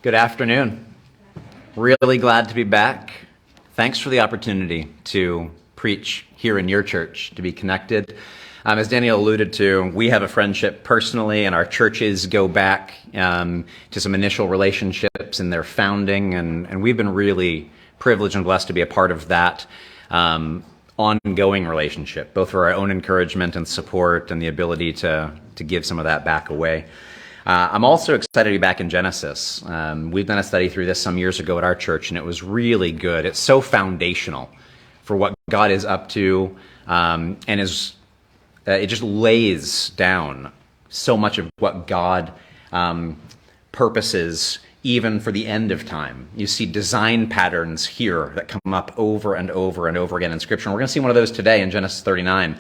Good afternoon. Really glad to be back. Thanks for the opportunity to preach here in your church, to be connected. As Daniel alluded to, we have a friendship personally, and our churches go back to some initial relationships in their founding, and we've been really privileged and blessed to be a part of that ongoing relationship, both for our own encouragement and support and the ability to give some of that back away. I'm also excited to be back in Genesis. We've done a study through this some years ago at our church, and it was really good. It's so foundational for what God is up to, and it just lays down so much of what God purposes even for the end of time. You see design patterns here that come up over and over and over again in Scripture. And we're going to see one of those today in Genesis 39.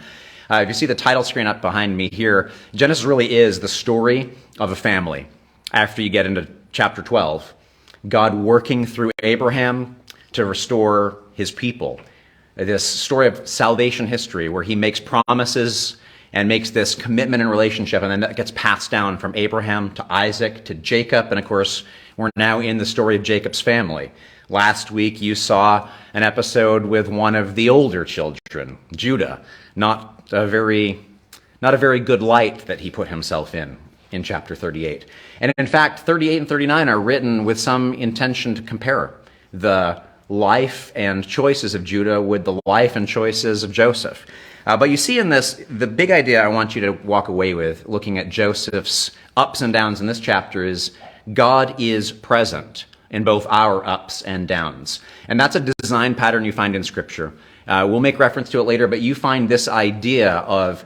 If you see the title screen up behind me here, Genesis really is the story of a family. After you get into chapter 12, God working through Abraham to restore his people. This story of salvation history where he makes promises and makes this commitment and relationship, and then that gets passed down from Abraham to Isaac to Jacob, and of course, we're now in the story of Jacob's family. Last week, you saw an episode with one of the older children, Judah, not a very good light that he put himself in chapter 38. And in fact, 38 and 39 are written with some intention to compare the life and choices of Judah with the life and choices of Joseph. But you see in this, the big idea I want you to walk away with, looking at Joseph's ups and downs in this chapter, is God is present in both our ups and downs. And that's a design pattern you find in Scripture. We'll make reference to it later, but you find this idea of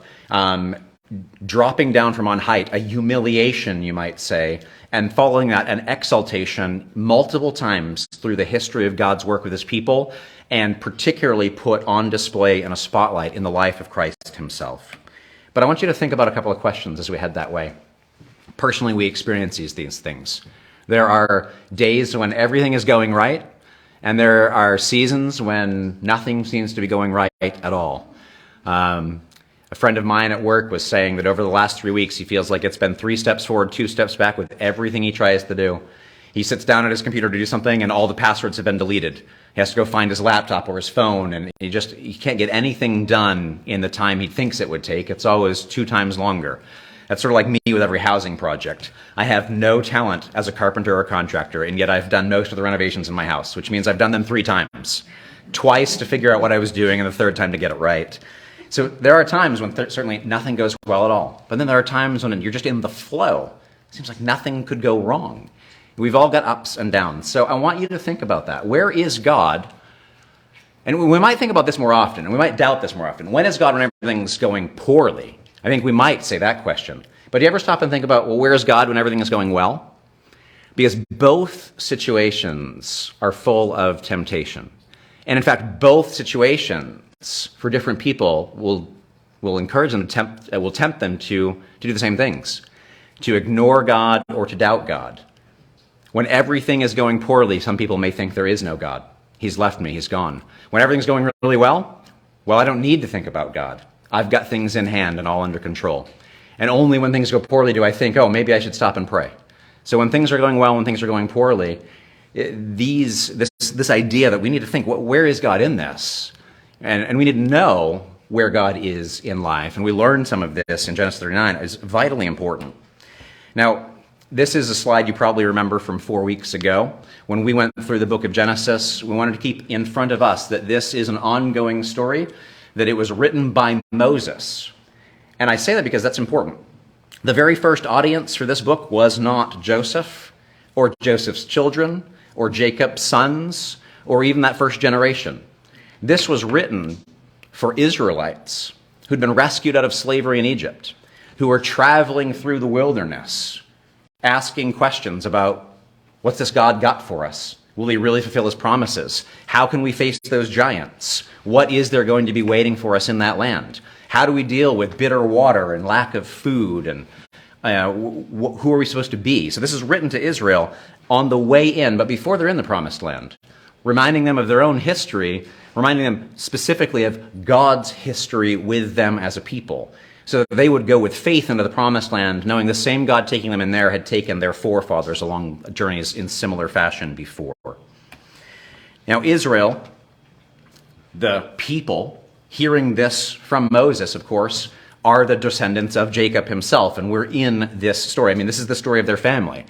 dropping down from on height, a humiliation, you might say, and following that, an exaltation multiple times through the history of God's work with his people, and particularly put on display in a spotlight in the life of Christ himself. But I want you to think about a couple of questions as we head that way. Personally, we experience these things. There are days when everything is going right, and there are seasons when nothing seems to be going right at all. A friend of mine at work was saying that over the last 3 weeks, he feels like it's been 3 steps forward, 2 steps back with everything he tries to do. He sits down at his computer to do something, and all the passwords have been deleted. He has to go find his laptop or his phone, and he can't get anything done in the time he thinks it would take. It's always 2 times longer. That's sort of like me with every housing project. I have no talent as a carpenter or contractor, and yet I've done most of the renovations in my house, which means I've done them 3 times. Twice to figure out what I was doing, and the 3rd time to get it right. So there are times when certainly nothing goes well at all. But then there are times when you're just in the flow. It seems like nothing could go wrong. We've all got ups and downs. So I want you to think about that. Where is God? And we might think about this more often, and we might doubt this more often. When is God when everything's going poorly? I think we might say that question. But do you ever stop and think about, well, where is God when everything is going well? Because both situations are full of temptation. And in fact, both situations for different people will encourage them will tempt them to do the same things, to ignore God or to doubt God. When everything is going poorly, some people may think there is no God. He's left me, he's gone. When everything's going really well, I don't need to think about God. I've got things in hand and all under control. And only when things go poorly do I think, oh, maybe I should stop and pray. So when things are going well, when things are going poorly, this idea that we need to think, where is God in this? And we need to know where God is in life. And we learned some of this in Genesis 39. It's vitally important. Now, this is a slide you probably remember from 4 weeks ago. When we went through the book of Genesis, we wanted to keep in front of us that this is an ongoing story, that it was written by Moses. And I say that because that's important. The very first audience for this book was not Joseph, or Joseph's children, or Jacob's sons, or even that first generation. This was written for Israelites who'd been rescued out of slavery in Egypt, who were traveling through the wilderness, asking questions about, what's this God got for us? Will he really fulfill his promises? How can we face those giants? What is there going to be waiting for us in that land? How do we deal with bitter water and lack of food? And who are we supposed to be? So this is written to Israel on the way in, but before they're in the promised land, reminding them of their own history, reminding them specifically of God's history with them as a people. so that they would go with faith into the promised land, knowing the same God taking them in there had taken their forefathers along journeys in similar fashion before. Now, Israel, the people, hearing this from Moses, of course, are the descendants of Jacob himself, and we're in this story. I mean, this is the story of their family.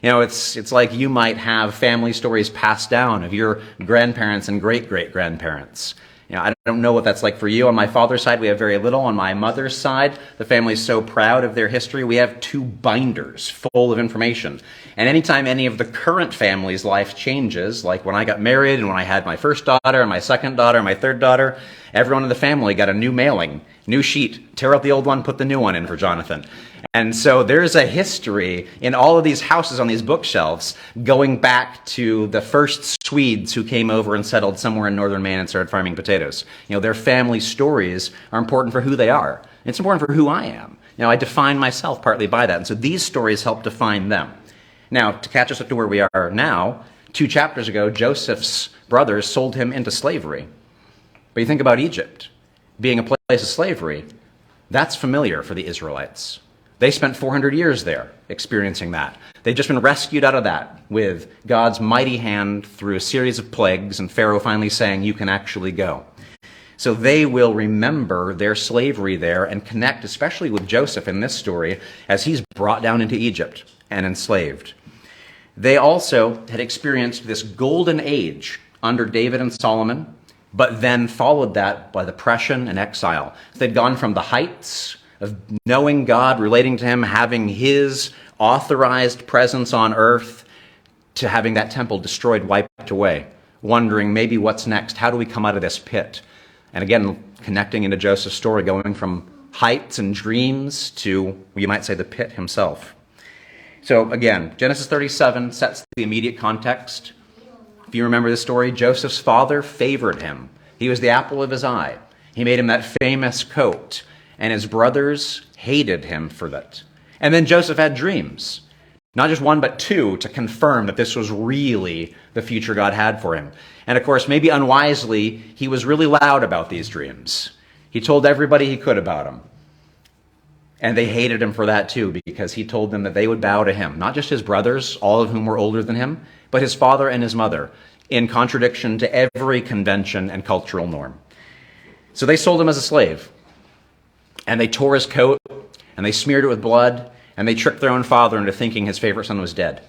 You know, it's like you might have family stories passed down of your grandparents and great-great-grandparents. You know, I don't know what that's like for you. On my father's side, we have very little. On my mother's side, the family is so proud of their history, we have 2 binders full of information. And anytime any of the current family's life changes, like when I got married and when I had my first daughter and my second daughter and my third daughter, everyone in the family got a new mailing, new sheet. Tear out the old one, put the new one in for Jonathan. And so there's a history in all of these houses on these bookshelves going back to the first Swedes who came over and settled somewhere in northern Maine and started farming potatoes. You know, their family stories are important for who they are. It's important for who I am. You know, I define myself partly by that. And so these stories help define them. Now, to catch us up to where we are now, 2 chapters ago, Joseph's brothers sold him into slavery. But you think about Egypt being a place of slavery, that's familiar for the Israelites. They spent 400 years there experiencing that. They've just been rescued out of that with God's mighty hand through a series of plagues and Pharaoh finally saying, you can actually go. So they will remember their slavery there and connect especially with Joseph in this story as he's brought down into Egypt and enslaved. They also had experienced this golden age under David and Solomon, but then followed that by depression and exile. They'd gone from the heights of knowing God, relating to him, having his authorized presence on earth, to having that temple destroyed, wiped away, wondering maybe what's next, how do we come out of this pit? And again, connecting into Joseph's story, going from heights and dreams to, you might say, the pit himself. So again, Genesis 37 sets the immediate context. If you remember the story, Joseph's father favored him. He was the apple of his eye. He made him that famous coat. And his brothers hated him for that. And then Joseph had dreams. Not just 1, but 2, to confirm that this was really the future God had for him. And of course, maybe unwisely, he was really loud about these dreams. He told everybody he could about them. And they hated him for that too, because he told them that they would bow to him. Not just his brothers, all of whom were older than him, but his father and his mother, in contradiction to every convention and cultural norm. So they sold him as a slave. And they tore his coat, and they smeared it with blood, and they tricked their own father into thinking his favorite son was dead.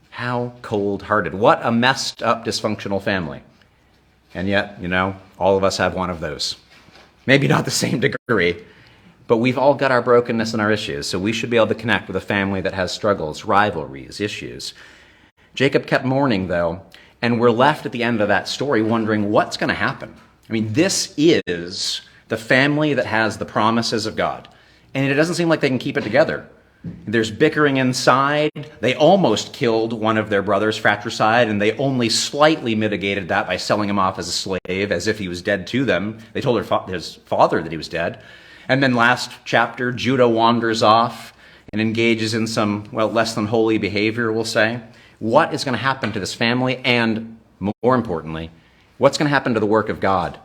How cold-hearted. What a messed up, dysfunctional family. And yet, you know, all of us have one of those. Maybe not the same degree, but we've all got our brokenness and our issues, so we should be able to connect with a family that has struggles, rivalries, issues. Jacob kept mourning, though, and we're left at the end of that story wondering what's going to happen. I mean, this is the family that has the promises of God. And it doesn't seem like they can keep it together. There's bickering inside. They almost killed one of their brothers, fratricide, and they only slightly mitigated that by selling him off as a slave, as if he was dead to them. They told his father that he was dead. And then last chapter, Judah wanders off and engages in some, well, less than holy behavior, we'll say. What is going to happen to this family? And more importantly, what's going to happen to the work of God?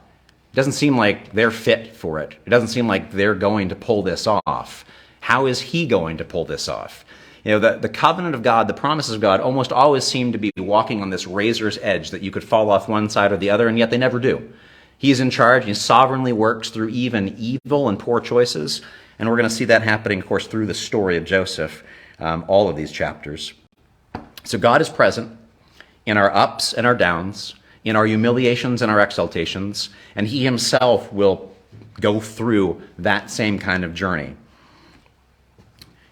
It doesn't seem like they're fit for it. It doesn't seem like they're going to pull this off. How is he going to pull this off? You know, the covenant of God, the promises of God almost always seem to be walking on this razor's edge that you could fall off one side or the other, and yet they never do. He's in charge. He sovereignly works through even evil and poor choices. And we're going to see that happening, of course, through the story of Joseph, all of these chapters. So God is present in our ups and our downs, in our humiliations and our exaltations, and he himself will go through that same kind of journey.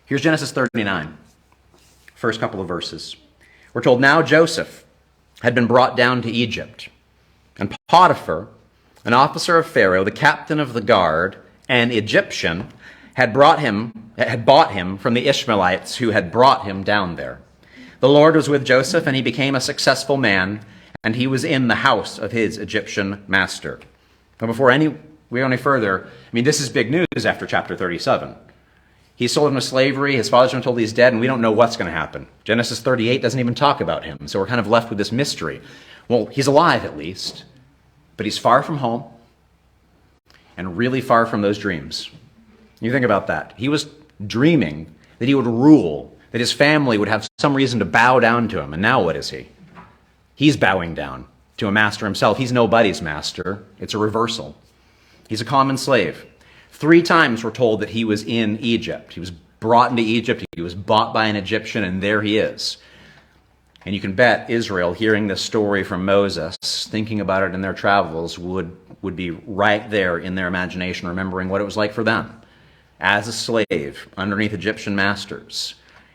Here's Genesis 39, first couple of verses. We're told, now Joseph had been brought down to Egypt, and Potiphar, an officer of Pharaoh, the captain of the guard, an Egyptian, had bought him from the Ishmaelites who had brought him down there. The Lord was with Joseph, and he became a successful man, and he was in the house of his Egyptian master. But before we go any further, I mean, this is big news after chapter 37. He sold him to slavery, his father's been told he's dead, and we don't know what's going to happen. Genesis 38 doesn't even talk about him, so we're kind of left with this mystery. Well, he's alive at least, but he's far from home and really far from those dreams. You think about that. He was dreaming that he would rule, that his family would have some reason to bow down to him. And now what is he? He's bowing down to a master himself. He's nobody's master. It's a reversal. He's a common slave. 3 times we're told that he was in Egypt. He was brought into Egypt. He was bought by an Egyptian, and there he is. And you can bet Israel, hearing this story from Moses, thinking about it in their travels, would be right there in their imagination, remembering what it was like for them as a slave underneath Egyptian masters,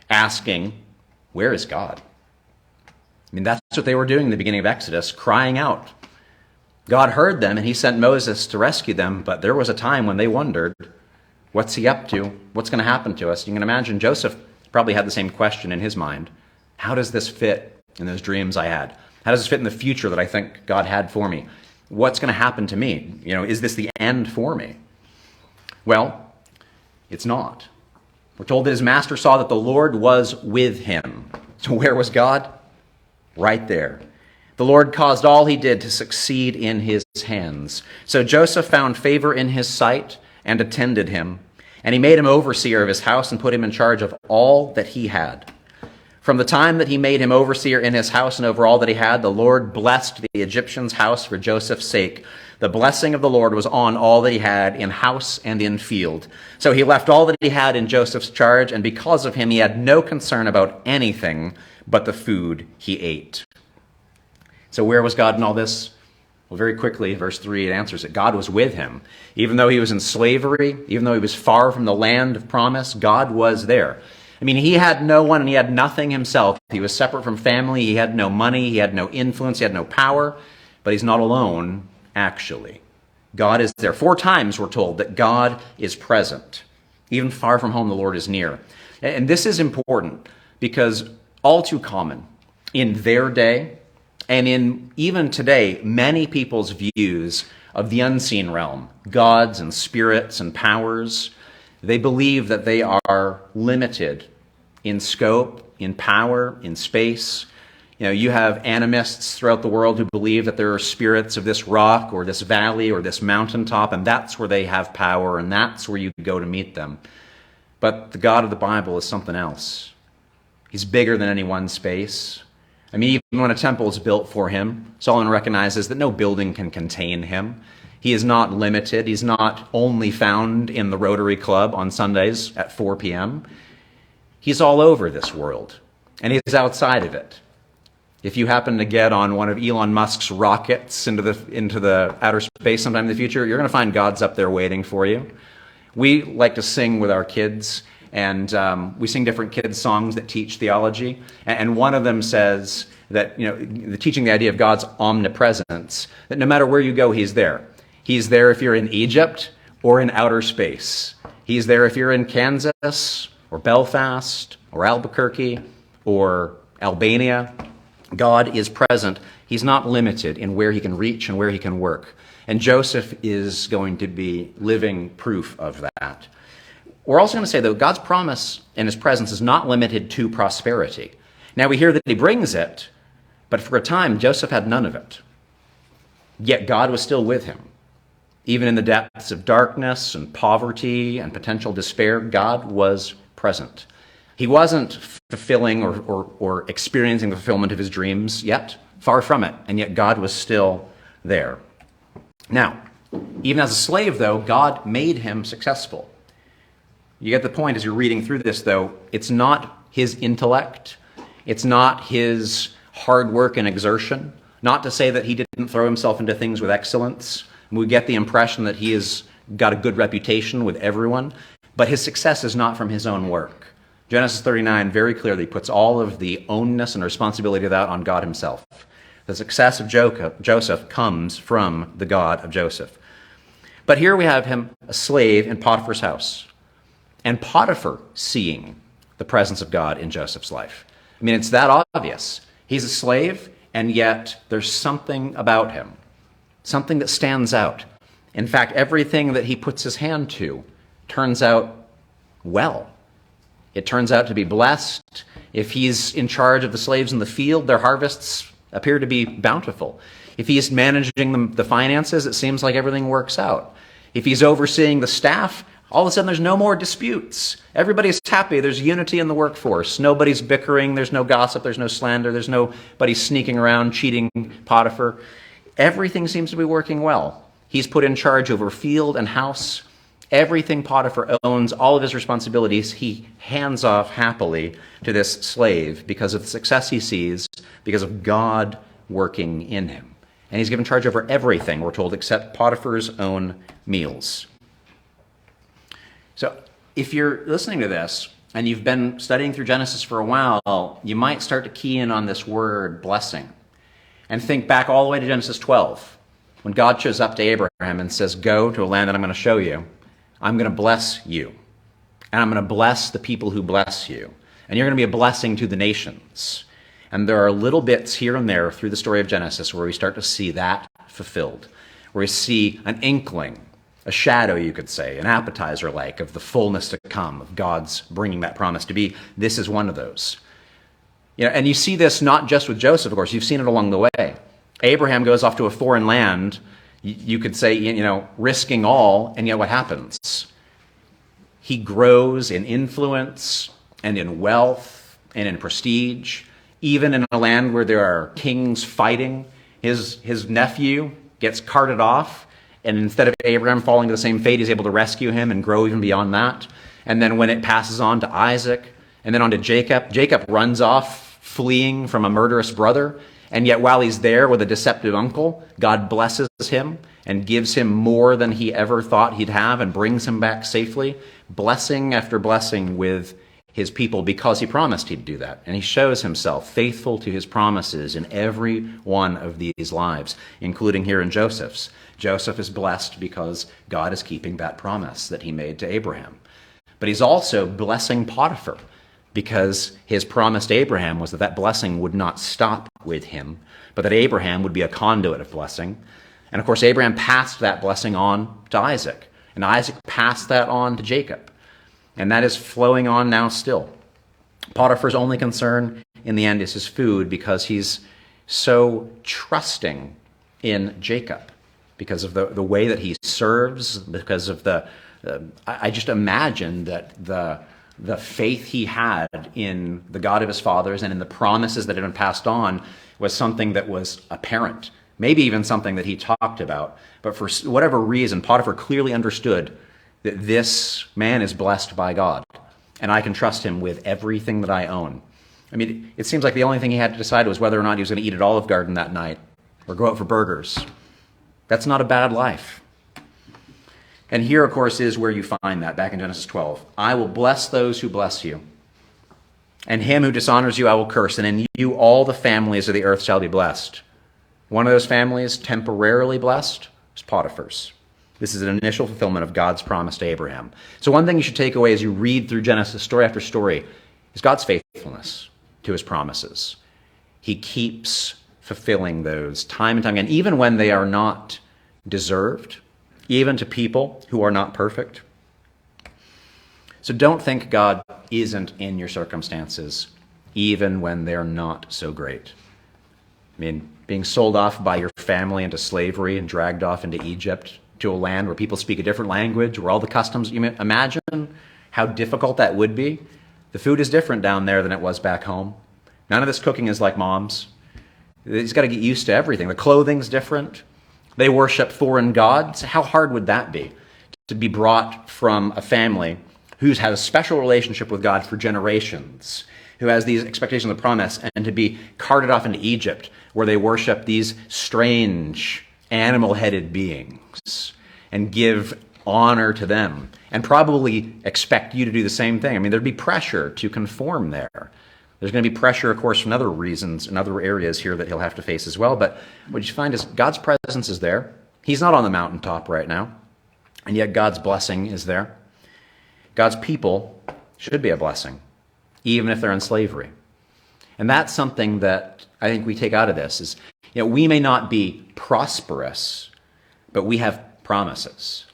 asking, where is God? I mean, that's what they were doing in the beginning of Exodus, crying out. God heard them, and he sent Moses to rescue them, but there was a time when they wondered, what's he up to? What's going to happen to us? You can imagine Joseph probably had the same question in his mind. How does this fit in those dreams I had? How does this fit in the future that I think God had for me? What's going to happen to me? Is this the end for me? Well, it's not. We're told that his master saw that the Lord was with him. So where was God? Right there. The Lord caused all he did to succeed in his hands. So Joseph found favor in his sight and attended him, and he made him overseer of his house and put him in charge of all that he had. From the time that he made him overseer in his house and over all that he had, the Lord blessed the Egyptian's house for Joseph's sake. The blessing of the Lord was on all that he had in house and in field. So he left all that he had in Joseph's charge, and because of him he had no concern about anything but the food he ate. So where was God in all this? Well, very quickly, verse 3, it answers it. God was with him. Even though he was in slavery, even though he was far from the land of promise, God was there. I mean, he had no one and he had nothing himself. He was separate from family. He had no money. He had no influence. He had no power. But he's not alone, actually. God is there. 4 times we're told that God is present. Even far from home, the Lord is near. And this is important because all too common in their day, and in even today, many people's views of the unseen realm, gods and spirits and powers, they believe that they are limited in scope, in power, in space. You have animists throughout the world who believe that there are spirits of this rock or this valley or this mountaintop, and that's where they have power, and that's where you go to meet them. But the God of the Bible is something else. He's bigger than any one space. I mean, even when a temple is built for him, Solomon recognizes that no building can contain him. He is not limited. He's not only found in the Rotary Club on Sundays at 4 p.m. He's all over this world, and he's outside of it. If you happen to get on one of Elon Musk's rockets into the outer space sometime in the future, you're going to find God's up there waiting for you. We like to sing with our kids, and we sing different kids' songs that teach theology. And one of them says that, teaching the idea of God's omnipresence, that no matter where you go, he's there. He's there if you're in Egypt or in outer space. He's there if you're in Kansas or Belfast or Albuquerque or Albania. God is present. He's not limited in where he can reach and where he can work. And Joseph is going to be living proof of that. We're also going to say, though, God's promise and his presence is not limited to prosperity. Now, we hear that he brings it, but for a time, Joseph had none of it. Yet God was still with him. Even in the depths of darkness and poverty and potential despair, God was present. He wasn't fulfilling or experiencing the fulfillment of his dreams yet, far from it, and yet God was still there. Now, even as a slave, though, God made him successful. You get the point as you're reading through this, though. It's not his intellect. It's not his hard work and exertion. Not to say that he didn't throw himself into things with excellence. We get the impression that he has got a good reputation with everyone, but his success is not from his own work. Genesis 39 very clearly puts all of the ownness and responsibility of that on God himself. The success of Joseph comes from the God of Joseph. But here we have him, a slave in Potiphar's house, and Potiphar seeing the presence of God in Joseph's life. I mean, it's that obvious. He's a slave, and yet there's something about him, something that stands out. In fact, everything that he puts his hand to turns out well. It turns out to be blessed. If he's in charge of the slaves in the field, their harvests appear to be bountiful. If he's managing the finances, it seems like everything works out. If he's overseeing the staff, All of a sudden, there's no more disputes. Everybody's happy. There's unity in the workforce. Nobody's bickering. There's no gossip. There's no slander. There's nobody sneaking around, cheating Potiphar. Everything seems to be working well. He's put in charge over field and house. Everything Potiphar owns, all of his responsibilities, he hands off happily to this slave because of the success he sees, because of God working in him. And he's given charge over everything, we're told, except Potiphar's own meals. So if you're listening to this and you've been studying through Genesis for a while, you might start to key in on this word blessing and think back all the way to Genesis 12, when God shows up to Abraham and says, go to a land that I'm going to show you. I'm going to bless you, and I'm going to bless the people who bless you, and you're going to be a blessing to the nations. And there are little bits here and there through the story of Genesis where we start to see that fulfilled, where we see an inkling, a shadow, you could say, an appetizer like of the fullness to come of God's bringing that promise to be. This is one of those. And you see this not just with Joseph, of course. You've seen it along the way. Abraham goes off to a foreign land, you could say, risking all, and yet what happens? He grows in influence and in wealth and in prestige, even in a land where there are kings fighting. His nephew gets carted off, and instead of Abraham falling to the same fate, he's able to rescue him and grow even beyond that. And then when it passes on to Isaac, and then on to Jacob, Jacob runs off, fleeing from a murderous brother. And yet while he's there with a deceptive uncle, God blesses him and gives him more than he ever thought he'd have and brings him back safely, blessing after blessing with his people because he promised he'd do that. And he shows himself faithful to his promises in every one of these lives, including here in Joseph's. Joseph is blessed because God is keeping that promise that he made to Abraham. But he's also blessing Potiphar, because his promise to Abraham was that that blessing would not stop with him, but that Abraham would be a conduit of blessing. And of course, Abraham passed that blessing on to Isaac, and Isaac passed that on to Jacob. And that is flowing on now still. Potiphar's only concern in the end is his food, because he's so trusting in Jacob, because of the way that he serves, because of I just imagine that the faith he had in the God of his fathers and in the promises that had been passed on was something that was apparent, maybe even something that he talked about. But for whatever reason, Potiphar clearly understood that this man is blessed by God, and I can trust him with everything that I own. I mean, it seems like the only thing he had to decide was whether or not he was going to eat at Olive Garden that night or go out for burgers. That's not a bad life. And here, of course, is where you find that, back in Genesis 12. I will bless those who bless you, and him who dishonors you I will curse, and in you all the families of the earth shall be blessed. One of those families temporarily blessed is Potiphar's. This is an initial fulfillment of God's promise to Abraham. So one thing you should take away as you read through Genesis story after story is God's faithfulness to his promises. He keeps fulfilling those time and time again, even when they are not deserved, even to people who are not perfect. So don't think God isn't in your circumstances, even when they're not so great. I mean, being sold off by your family into slavery and dragged off into Egypt, to a land where people speak a different language, where all the customs, you imagine how difficult that would be. The food is different down there than it was back home. None of this cooking is like mom's. He's got to get used to everything. The clothing's different. They worship foreign gods. How hard would that be, to be brought from a family who's had a special relationship with God for generations, who has these expectations of promise, and to be carted off into Egypt, where they worship these strange animal-headed beings and give honor to them, and probably expect you to do the same thing. I mean, there'd be pressure to conform there. There's going to be pressure, of course, from other reasons and other areas here that he'll have to face as well. But what you find is God's presence is there. He's not on the mountaintop right now, and yet God's blessing is there. God's people should be a blessing, even if they're in slavery. And that's something that I think we take out of this is, we may not be prosperous, but we have promises,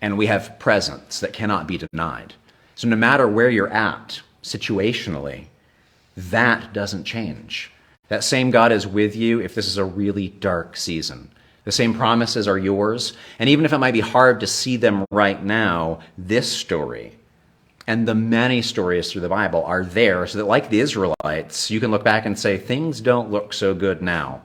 and we have presence that cannot be denied. So no matter where you're at situationally, that doesn't change. That same God is with you if this is a really dark season. The same promises are yours. And even if it might be hard to see them right now, this story and the many stories through the Bible are there so that, like the Israelites, you can look back and say, things don't look so good now.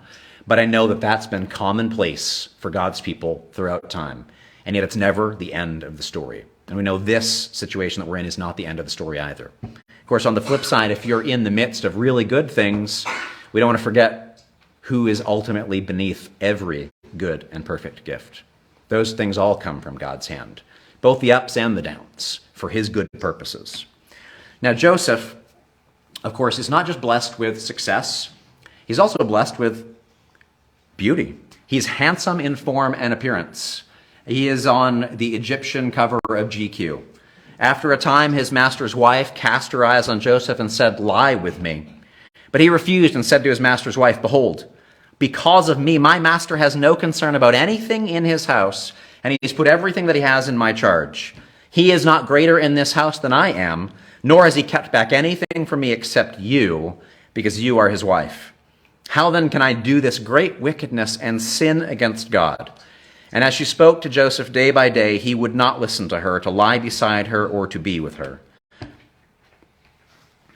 But I know that that's been commonplace for God's people throughout time. And yet it's never the end of the story. And we know this situation that we're in is not the end of the story either. Of course, on the flip side, if you're in the midst of really good things, we don't want to forget who is ultimately beneath every good and perfect gift. Those things all come from God's hand, both the ups and the downs, for his good purposes. Now, Joseph, of course, is not just blessed with success, he's also blessed with beauty. He's handsome in form and appearance. He is on the Egyptian cover of GQ. After a time, his master's wife cast her eyes on Joseph and said, "Lie with me." But he refused and said to his master's wife, "Behold, because of me, my master has no concern about anything in his house, and he's put everything that he has in my charge. He is not greater in this house than I am, nor has he kept back anything from me except you, because you are his wife. How then can I do this great wickedness and sin against God?" And as she spoke to Joseph day by day, he would not listen to her, to lie beside her, or to be with her.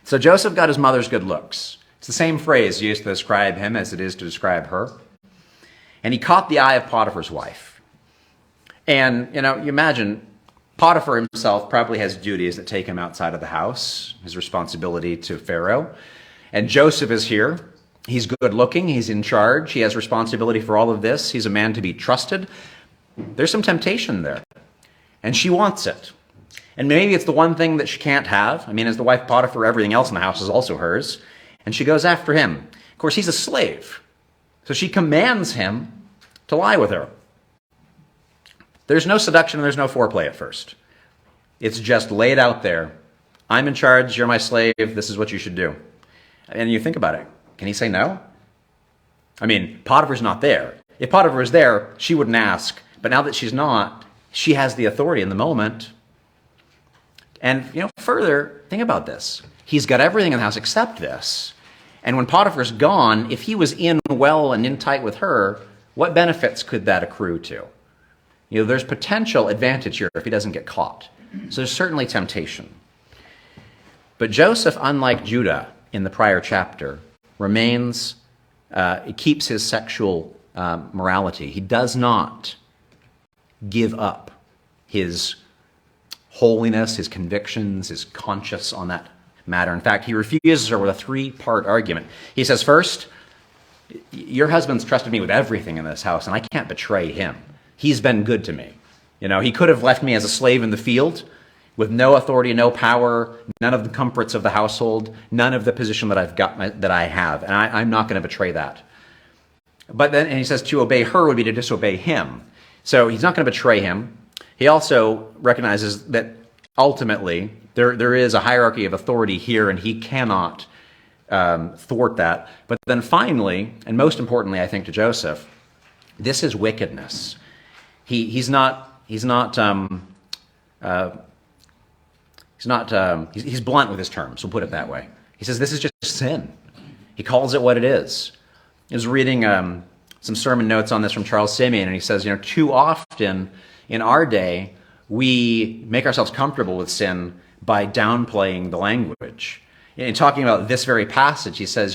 So Joseph got his mother's good looks. It's the same phrase used to describe him as it is to describe her. And he caught the eye of Potiphar's wife. And, you imagine Potiphar himself probably has duties that take him outside of the house, his responsibility to Pharaoh. And Joseph is here. He's good looking. He's in charge. He has responsibility for all of this. He's a man to be trusted. There's some temptation there. And she wants it. And maybe it's the one thing that she can't have. I mean, as the wife of Potiphar, everything else in the house is also hers. And she goes after him. Of course, he's a slave. So she commands him to lie with her. There's no seduction and there's no foreplay at first. It's just laid out there. I'm in charge. You're my slave. This is what you should do. And you think about it. Can he say no? I mean, Potiphar's not there. If Potiphar was there, she wouldn't ask. But now that she's not, she has the authority in the moment. And, further, think about this. He's got everything in the house except this. And when Potiphar's gone, if he was in well and in tight with her, what benefits could that accrue to? There's potential advantage here if he doesn't get caught. So there's certainly temptation. But Joseph, unlike Judah in the prior chapter, remains, he keeps his sexual morality. He does not give up his holiness, his convictions, his conscience on that matter. In fact, he refuses her with a three-part argument. He says, first, your husband's trusted me with everything in this house, and I can't betray him. He's been good to me. He could have left me as a slave in the field with no authority, no power, none of the comforts of the household, none of the position that I've got, that I have, and I'm not going to betray that. But then, and he says to obey her would be to disobey him. So he's not going to betray him. He also recognizes that ultimately there is a hierarchy of authority here, and he cannot thwart that. But then finally, and most importantly, I think to Joseph, this is wickedness. He's blunt with his terms, we'll put it that way. He says this is just sin. He calls it what it is. I was reading some sermon notes on this from Charles Simeon, and he says, too often in our day, we make ourselves comfortable with sin by downplaying the language. In talking about this very passage, he says,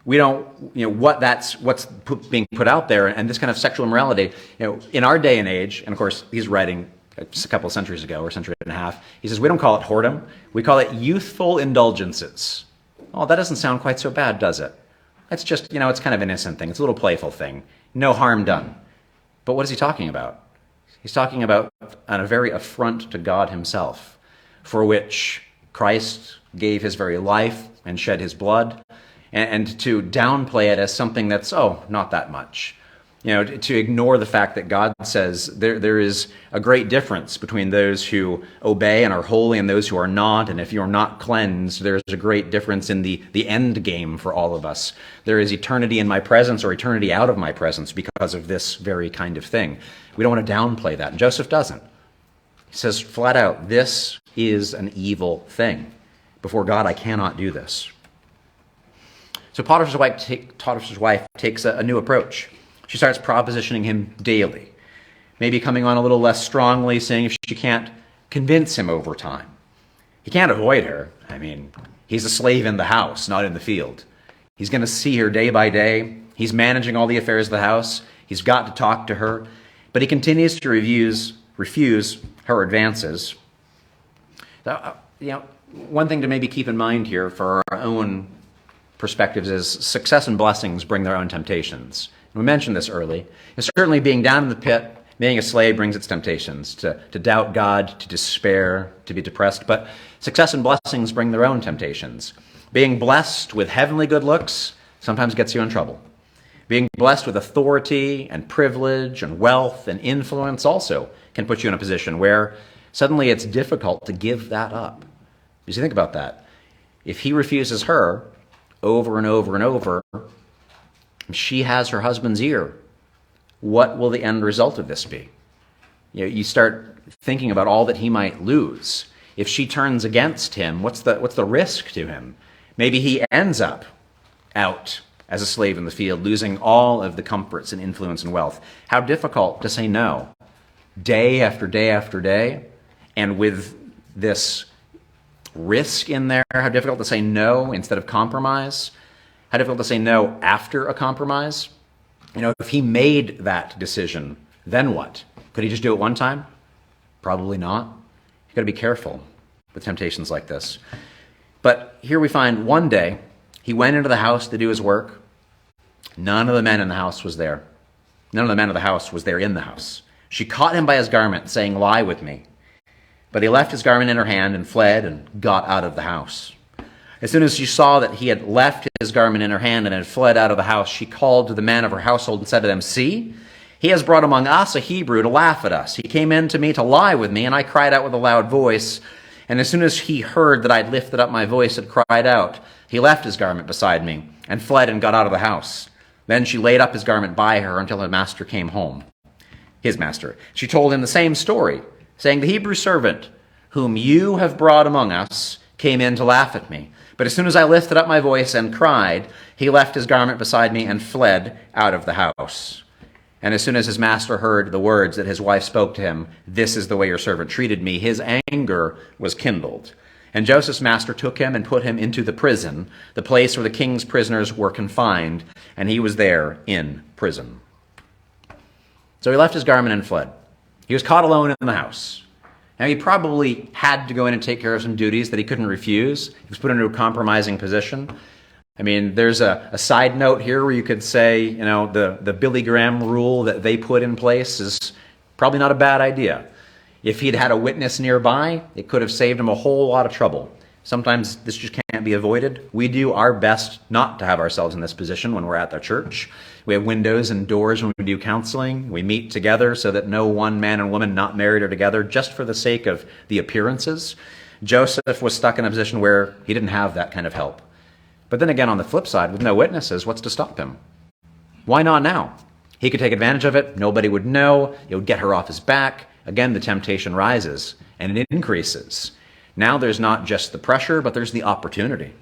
we don't, what's being put out there, and this kind of sexual immorality, in our day and age, and of course, he's writing a couple of centuries ago, or a century and a half, he says, we don't call it whoredom, we call it youthful indulgences. Oh, that doesn't sound quite so bad, does it? It's just, it's kind of an innocent thing. It's a little playful thing. No harm done. But what is he talking about? He's talking about a very affront to God himself, for which Christ gave his very life and shed his blood, and to downplay it as something that's, not that much. To ignore the fact that God says there is a great difference between those who obey and are holy and those who are not, and if you're not cleansed, there's a great difference in the end game for all of us. There is eternity in my presence or eternity out of my presence because of this very kind of thing. We don't want to downplay that, and Joseph doesn't. He says flat out, this is an evil thing. Before God, I cannot do this. So Potiphar's wife takes a new approach. She starts propositioning him daily, maybe coming on a little less strongly, saying if she can't convince him over time. He can't avoid her. I mean, he's a slave in the house, not in the field. He's going to see her day by day. He's managing all the affairs of the house. He's got to talk to her. But he continues to refuse her advances. One thing to maybe keep in mind here for our own perspectives is success and blessings bring their own temptations. We mentioned this early. And certainly being down in the pit, being a slave brings its temptations to doubt God, to despair, to be depressed. But success and blessings bring their own temptations. Being blessed with heavenly good looks sometimes gets you in trouble. Being blessed with authority and privilege and wealth and influence also can put you in a position where suddenly it's difficult to give that up. Because you think about that. If he refuses her over and over and over, she has her husband's ear. What will the end result of this be? You start thinking about all that he might lose. If she turns against him, what's the risk to him? Maybe he ends up out as a slave in the field, losing all of the comforts and influence and wealth. How difficult to say no, day after day after day, and with this risk in there, how difficult to say no instead of compromise, how difficult to say no after a compromise. If he made that decision, then what? Could he just do it one time? Probably not. You've got to be careful with temptations like this. But here we find one day, he went into the house to do his work. None of the men in the house was there. None of the men of the house was there in the house. She caught him by his garment, saying, "Lie with me." But he left his garment in her hand and fled and got out of the house. As soon as she saw that he had left his garment in her hand and had fled out of the house, she called to the men of her household and said to them, "See, he has brought among us a Hebrew to laugh at us. He came in to me to lie with me, and I cried out with a loud voice. And as soon as he heard that I had lifted up my voice and cried out, he left his garment beside me and fled and got out of the house. Then she laid up his garment by her until her master came home, his master. She told him the same story, saying, 'The Hebrew servant whom you have brought among us came in to laugh at me. But as soon as I lifted up my voice and cried, he left his garment beside me and fled out of the house.' And as soon as his master heard the words that his wife spoke to him, 'This is the way your servant treated me,' his anger was kindled. And Joseph's master took him and put him into the prison, the place where the king's prisoners were confined, and he was there in prison." So he left his garment and fled. He was caught alone in the house. Now, he probably had to go in and take care of some duties that he couldn't refuse. He was put into a compromising position. I mean, there's a side note here where you could say, the Billy Graham rule that they put in place is probably not a bad idea. If he'd had a witness nearby, it could have saved him a whole lot of trouble. Sometimes this just can't be avoided. We do our best not to have ourselves in this position when we're at the church. We have windows and doors when we do counseling. We meet together so that no one man and woman not married are together just for the sake of the appearances. Joseph was stuck in a position where he didn't have that kind of help. But then again, on the flip side, with no witnesses, what's to stop him? Why not now? He could take advantage of it. Nobody would know. It would get her off his back. Again, the temptation rises and it increases. Now there's not just the pressure, but there's the opportunity.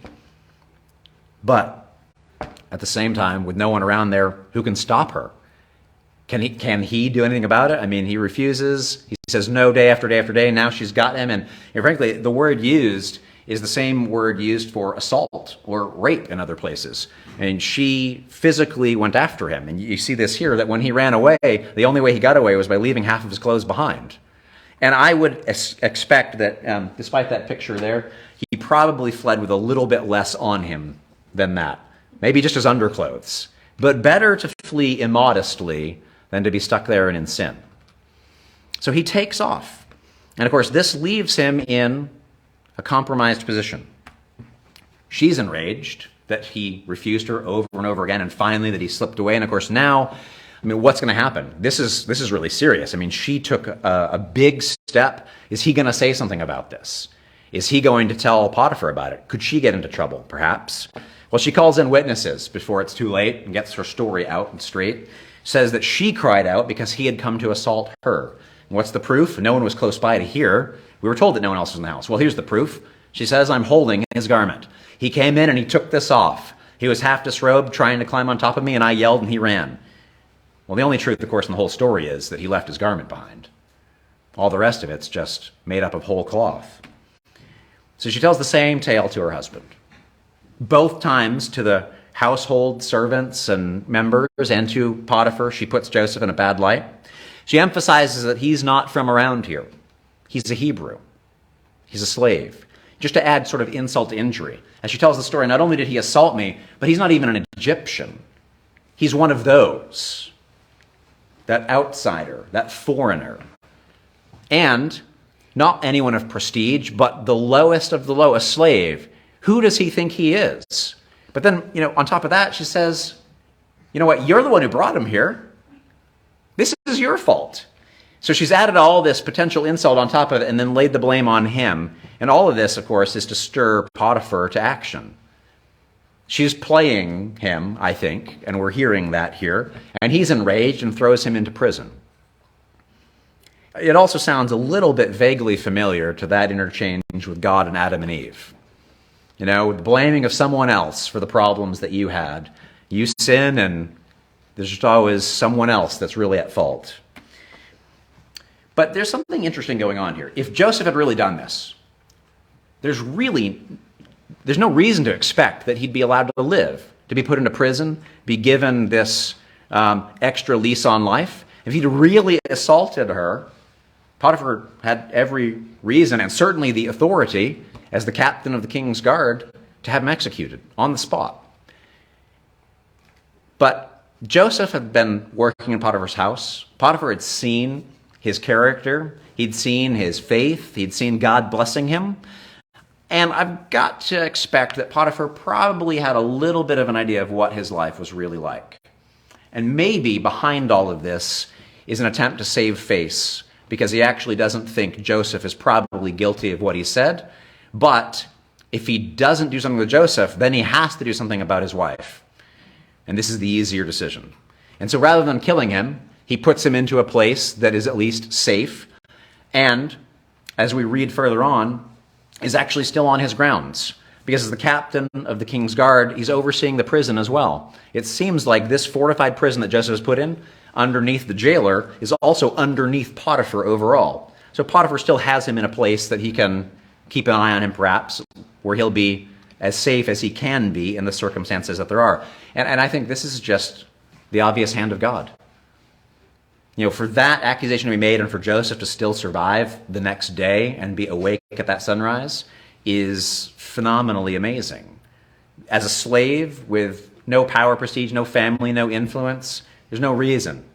But at the same time, with no one around there who can stop her, can he do anything about it? I mean, he refuses. He says no day after day after day. Now she's got him. And frankly, the word used is the same word used for assault or rape in other places. And she physically went after him. And you see this here, that when he ran away, the only way he got away was by leaving half of his clothes behind. And I would expect that, despite that picture there, he probably fled with a little bit less on him than that. Maybe just his underclothes. But better to flee immodestly than to be stuck there and in sin. So he takes off. And of course, this leaves him in a compromised position. She's enraged that he refused her over and over again, and finally that he slipped away. And of course now, what's going to happen? This is really serious. She took a big step. Is he going to say something about this? Is he going to tell Potiphar about it? Could she get into trouble? Perhaps. Well, she calls in witnesses before it's too late and gets her story out and straight. Says that she cried out because he had come to assault her. And what's the proof? No one was close by to hear. We were told that no one else was in the house. Well, here's the proof. She says, "I'm holding his garment. He came in and he took this off. He was half disrobed, trying to climb on top of me, and I yelled and he ran." Well, the only truth, of course, in the whole story is that he left his garment behind. All the rest of it's just made up of whole cloth. So she tells the same tale to her husband. Both times to the household servants and members and to Potiphar, she puts Joseph in a bad light. She emphasizes that he's not from around here. He's a Hebrew. He's a slave. Just to add sort of insult to injury. As she tells the story, not only did he assault me, but he's not even an Egyptian. He's one of those. That outsider, that foreigner. And not anyone of prestige, but the lowest of the low, a slave. Who does he think he is? But then, on top of that, she says, you know what, you're the one who brought him here. This is your fault. So she's added all this potential insult on top of it and then laid the blame on him. And all of this, of course, is to stir Potiphar to action. She's playing him, I think, and we're hearing that here. And he's enraged and throws him into prison. It also sounds a little bit vaguely familiar to that interchange with God and Adam and Eve. The blaming of someone else for the problems that you had. You sin, and there's just always someone else that's really at fault. But there's something interesting going on here. If Joseph had really done this, there's no reason to expect that he'd be allowed to live, to be put into prison, be given this extra lease on life. If he'd really assaulted her, Potiphar had every reason and certainly the authority as the captain of the king's guard to have him executed on the spot. But Joseph had been working in Potiphar's house. Potiphar had seen his character. He'd seen his faith. He'd seen God blessing him. And I've got to expect that Potiphar probably had a little bit of an idea of what his life was really like. And maybe behind all of this is an attempt to save face, because he actually doesn't think Joseph is probably guilty of what he said. But if he doesn't do something with Joseph, then he has to do something about his wife. And this is the easier decision. And so rather than killing him, he puts him into a place that is at least safe. And as we read further on, is actually still on his grounds. Because as the captain of the king's guard, he's overseeing the prison as well. It seems like this fortified prison that Joseph has put in, underneath the jailer, is also underneath Potiphar overall. So Potiphar still has him in a place that he can keep an eye on him, perhaps, where he'll be as safe as he can be in the circumstances that there are. And I think this is just the obvious hand of God. For that accusation to be made and for Joseph to still survive the next day and be awake at that sunrise is phenomenally amazing. As a slave with no power, prestige, no family, no influence, there's no reason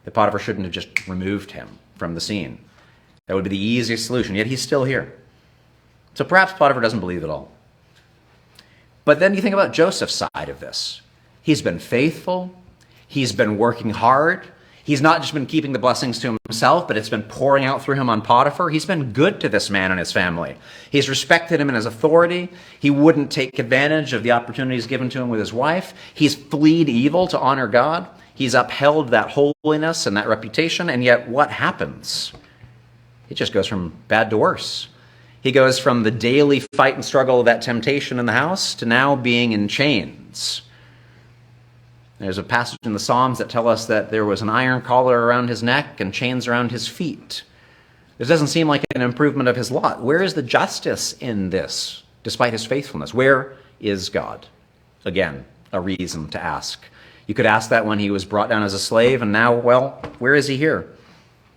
that Potiphar shouldn't have just removed him from the scene. That would be the easiest solution, yet he's still here. So perhaps Potiphar doesn't believe it all. But then you think about Joseph's side of this. He's been faithful. He's been working hard. He's not just been keeping the blessings to himself, but it's been pouring out through him on Potiphar. He's been good to this man and his family. He's respected him in his authority. He wouldn't take advantage of the opportunities given to him with his wife. He's fled evil to honor God. He's upheld that holiness and that reputation. And yet what happens? It just goes from bad to worse. He goes from the daily fight and struggle of that temptation in the house to now being in chains. There's a passage in the Psalms that tell us that there was an iron collar around his neck and chains around his feet. This doesn't seem like an improvement of his lot. Where is the justice in this, despite his faithfulness? Where is God? Again, a reason to ask. You could ask that when he was brought down as a slave, and now, well, where is he here?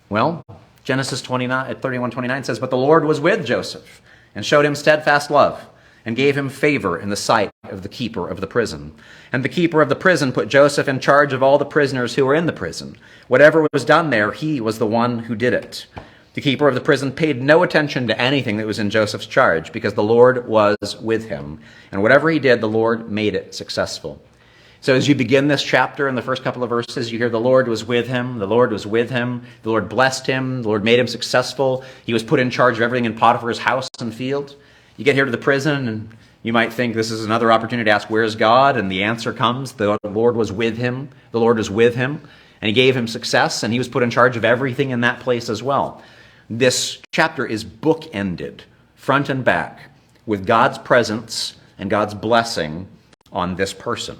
Well, Genesis 31:29 says, "But the Lord was with Joseph and showed him steadfast love and gave him favor in the sight of the keeper of the prison. And the keeper of the prison put Joseph in charge of all the prisoners who were in the prison. Whatever was done there, he was the one who did it. The keeper of the prison paid no attention to anything that was in Joseph's charge, because the Lord was with him. And whatever he did, the Lord made it successful." So as you begin this chapter, in the first couple of verses, you hear the Lord was with him, the Lord was with him, the Lord blessed him, the Lord made him successful. He was put in charge of everything in Potiphar's house and field. You get here to the prison, and you might think this is another opportunity to ask, where's God? And the answer comes, the Lord was with him, the Lord was with him, and he gave him success, and he was put in charge of everything in that place as well. This chapter is bookended, front and back, with God's presence and God's blessing on this person.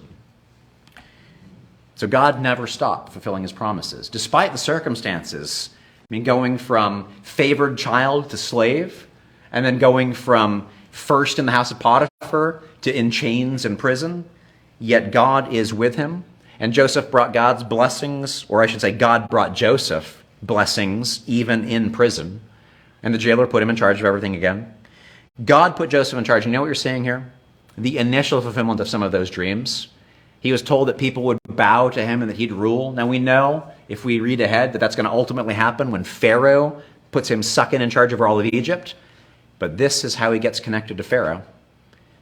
So God never stopped fulfilling his promises, despite the circumstances. I mean, going from favored child to slave, and then going from first in the house of Potiphar to in chains in prison, yet God is with him. And Joseph brought God's blessings, or I should say God brought Joseph blessings even in prison. And the jailer put him in charge of everything again. God put Joseph in charge. You know what you're seeing here? The initial fulfillment of some of those dreams. He was told that people would bow to him and that he'd rule. Now we know, if we read ahead, that that's going to ultimately happen when Pharaoh puts him second in charge over all of Egypt. But this is how he gets connected to Pharaoh,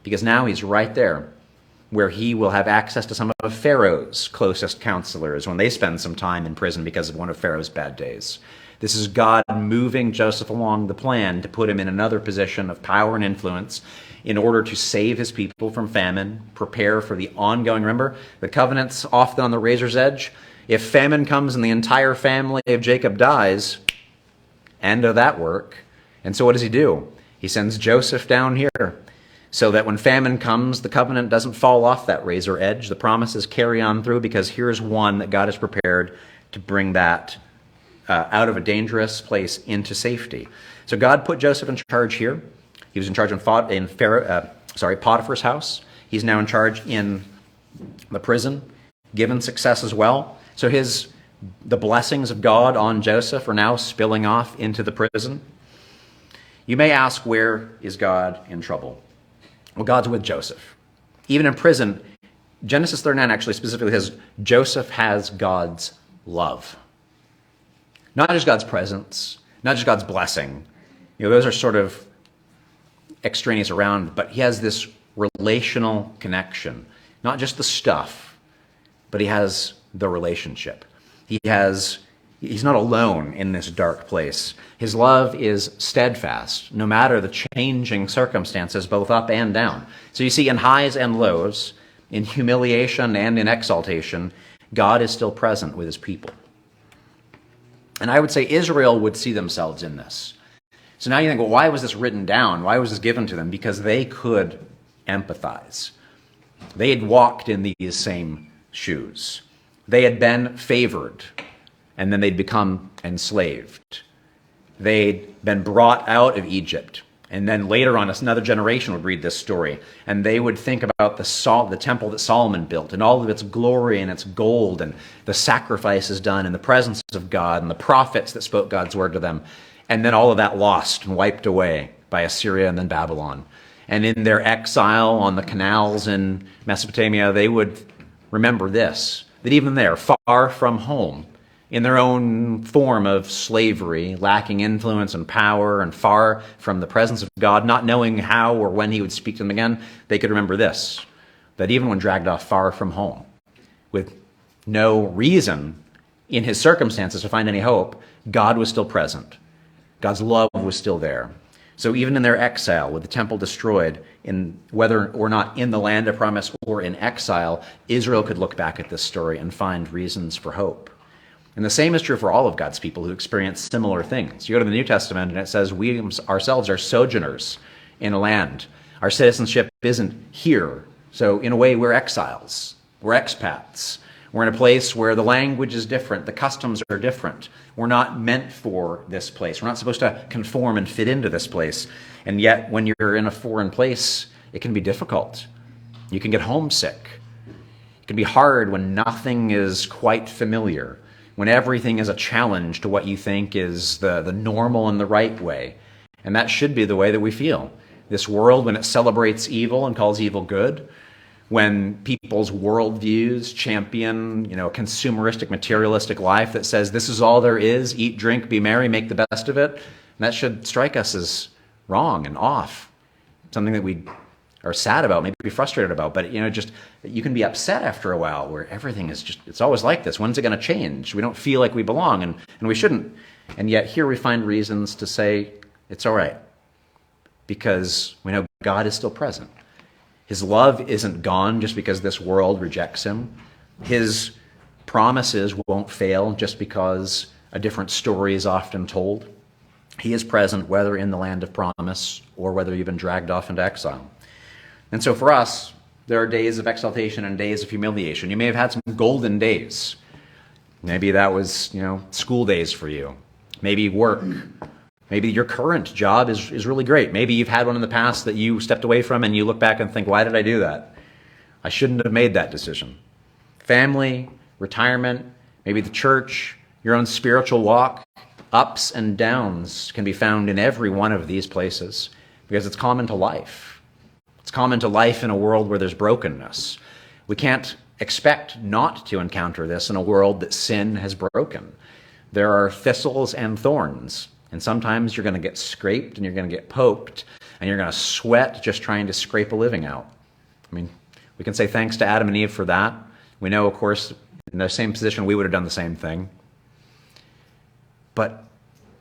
because now he's right there where he will have access to some of Pharaoh's closest counselors when they spend some time in prison because of one of Pharaoh's bad days. This is God moving Joseph along the plan to put him in another position of power and influence in order to save his people from famine, prepare for the ongoing. Remember, the covenant's often on the razor's edge. If famine comes and the entire family of Jacob dies, end of that work. And so what does he do? He sends Joseph down here so that when famine comes, the covenant doesn't fall off that razor edge. The promises carry on through, because here's one that God has prepared to bring that out of a dangerous place into safety. So God put Joseph in charge here. He was in charge in Potiphar's house. He's now in charge in the prison, given success as well. So the blessings of God on Joseph are now spilling off into the prison. You may ask, where is God in trouble? Well, God's with Joseph. Even in prison, Genesis 39 actually specifically says Joseph has God's love. Not just God's presence, not just God's blessing. Those are sort of extraneous around, but he has this relational connection. Not just the stuff, but he has the relationship. He's not alone in this dark place. His love is steadfast, no matter the changing circumstances, both up and down. So you see, in highs and lows, in humiliation and in exaltation, God is still present with his people. And I would say Israel would see themselves in this. So now you think, well, why was this written down? Why was this given to them? Because they could empathize. They had walked in these same shoes. They had been favored, and then they'd become enslaved. They'd been brought out of Egypt, and then later on another generation would read this story, and they would think about the temple that Solomon built and all of its glory and its gold and the sacrifices done in the presence of God and the prophets that spoke God's word to them, and then all of that lost and wiped away by Assyria and then Babylon. And in their exile on the canals in Mesopotamia, they would remember this, that even there, far from home, in their own form of slavery, lacking influence and power, and far from the presence of God, not knowing how or when he would speak to them again, they could remember this, that even when dragged off far from home, with no reason in his circumstances to find any hope, God was still present. God's love was still there. So even in their exile, with the temple destroyed, whether or not in the land of promise or in exile, Israel could look back at this story and find reasons for hope. And the same is true for all of God's people who experience similar things. You go to the New Testament and it says we ourselves are sojourners in a land. Our citizenship isn't here. So in a way, we're exiles. We're expats. We're in a place where the language is different. The customs are different. We're not meant for this place. We're not supposed to conform and fit into this place. And yet, when you're in a foreign place, it can be difficult. You can get homesick. It can be hard when nothing is quite familiar, when everything is a challenge to what you think is the normal and the right way. And that should be the way that we feel. This world, when it celebrates evil and calls evil good, when people's worldviews champion, a consumeristic, materialistic life that says this is all there is, eat, drink, be merry, make the best of it, and that should strike us as wrong and off, something that we are sad about, maybe be frustrated about. But you can be upset after a while where everything is it's always like this. When's it going to change? We don't feel like we belong, and we shouldn't. And yet here we find reasons to say it's all right, because we know God is still present. His love isn't gone just because this world rejects him. His promises won't fail just because a different story is often told. He is present whether in the land of promise or whether you've been dragged off into exile. And so for us, There are days of exaltation and days of humiliation. You may have had some golden days. Maybe that was, school days for you. Maybe work. Maybe your current job is really great. Maybe you've had one in the past that you stepped away from and you look back and think, why did I do that? I shouldn't have made that decision. Family, retirement, maybe the church, your own spiritual walk, ups and downs can be found in every one of these places because it's common to life. It's common to life in a world where there's brokenness. We can't expect not to encounter this in a world that sin has broken. There are thistles and thorns, and sometimes you're going to get scraped and you're going to get poked and you're going to sweat just trying to scrape a living out. I mean, we can say thanks to Adam and Eve for that. We know, of course, in the same position, we would have done the same thing. But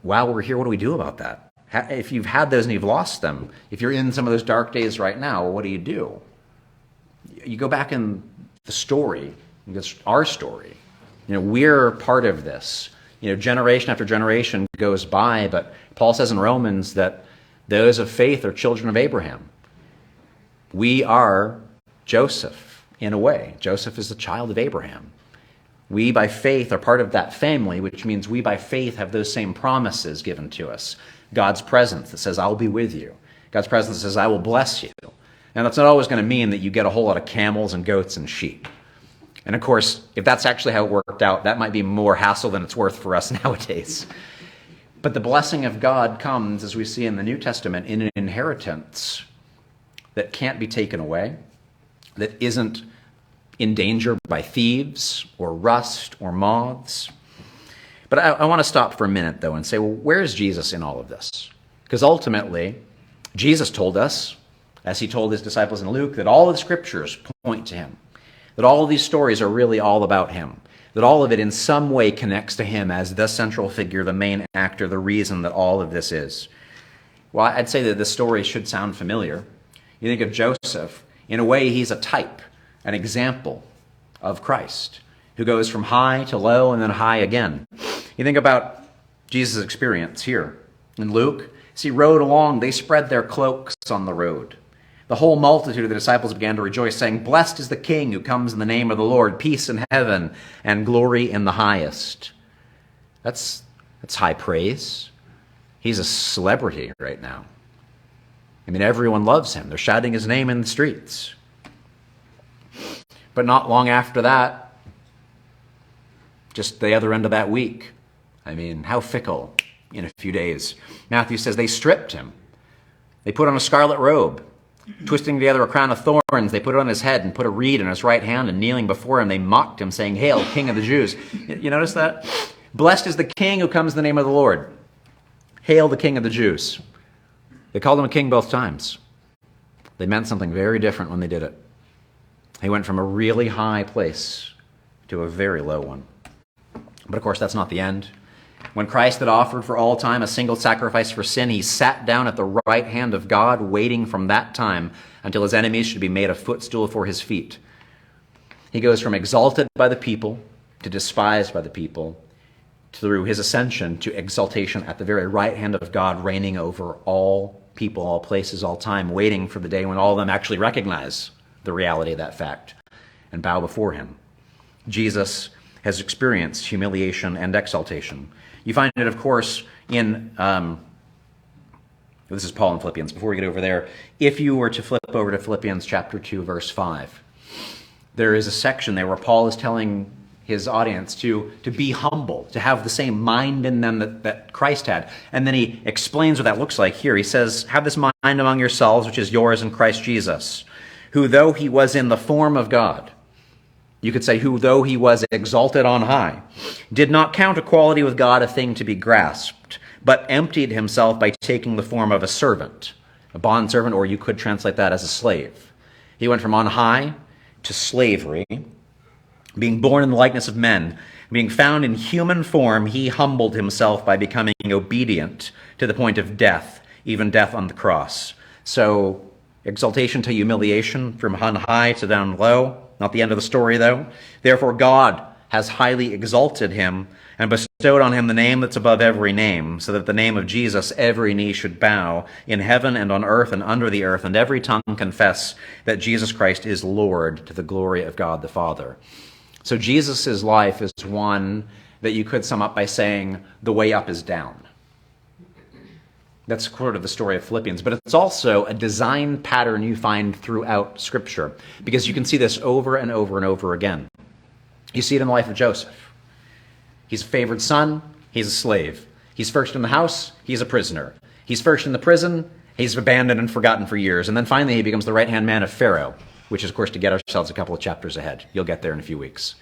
while we're here, what do we do about that? If you've had those and you've lost them, if you're in some of those dark days right now, what do? You go back in the story. It's our story. We're part of this. Generation after generation goes by, but Paul says in Romans that those of faith are children of Abraham. We are Joseph, in a way. Joseph is the child of Abraham. We, by faith, are part of that family, which means we, by faith, have those same promises given to us. God's presence that says, I'll be with you. God's presence that says, I will bless you. And that's not always going to mean that you get a whole lot of camels and goats and sheep. And of course, if that's actually how it worked out, that might be more hassle than it's worth for us nowadays. But the blessing of God comes, as we see in the New Testament, in an inheritance that can't be taken away, that isn't in danger by thieves or rust or moths. But I want to stop for a minute, though, and say, well, where is Jesus in all of this? Because ultimately, Jesus told us, as he told his disciples in Luke, that all of the scriptures point to him, that all of these stories are really all about him, that all of it in some way connects to him as the central figure, the main actor, the reason that all of this is. Well, I'd say that this story should sound familiar. You think of Joseph, in a way he's a type, an example of Christ, who goes from high to low and then high again. You think about Jesus' experience here in Luke. As he rode along, they spread their cloaks on the road. The whole multitude of the disciples began to rejoice, saying, Blessed is the King who comes in the name of the Lord, peace in heaven and glory in the highest. That's high praise. He's a celebrity right now. I mean, everyone loves him. They're shouting his name in the streets. But not long after that, just the other end of that week, I mean, how fickle in a few days. Matthew says they stripped him. They put on a scarlet robe. Twisting together a crown of thorns, they put it on his head and put a reed in his right hand, and kneeling before him, they mocked him, saying, Hail, King of the Jews. You notice that? Blessed is the King who comes in the name of the Lord. Hail, the King of the Jews. They called him a king both times. They meant something very different when they did it. He went from a really high place to a very low one. But of course, that's not the end. When Christ had offered for all time a single sacrifice for sin, he sat down at the right hand of God, waiting from that time until his enemies should be made a footstool for his feet. He goes from exalted by the people to despised by the people, through his ascension to exaltation at the very right hand of God, reigning over all people, all places, all time, waiting for the day when all of them actually recognize the reality of that fact and bow before him. Jesus has experienced humiliation and exaltation. You find it, of course, in, this is Paul in Philippians. Before we get over there, if you were to flip over to Philippians chapter 2, verse 5, there is a section there where Paul is telling his audience to be humble, to have the same mind in them that Christ had. And then he explains what that looks like here. He says, have this mind among yourselves, which is yours in Christ Jesus, who though he was in the form of God, you could say, who though he was exalted on high, did not count equality with God a thing to be grasped, but emptied himself by taking the form of a servant, a bondservant, or you could translate that as a slave. He went from on high to slavery, being born in the likeness of men, being found in human form, he humbled himself by becoming obedient to the point of death, even death on the cross. So, exaltation to humiliation, from on high to down low. Not the end of the story, though. Therefore, God has highly exalted him and bestowed bestowed on him the name that's above every name, so that at the name of Jesus every knee should bow in heaven and on earth and under the earth, and every tongue confess that Jesus Christ is Lord, to the glory of God the Father. So Jesus' life is one that you could sum up by saying the way up is down. That's sort of the story of Philippians, but it's also a design pattern you find throughout Scripture, because you can see this over and over and over again. You see it in the life of Joseph. He's a favored son, he's a slave. He's first in the house, he's a prisoner. He's first in the prison, he's abandoned and forgotten for years, and then finally he becomes the right-hand man of Pharaoh, which is, of course, to get ourselves a couple of chapters ahead. You'll get there in a few weeks.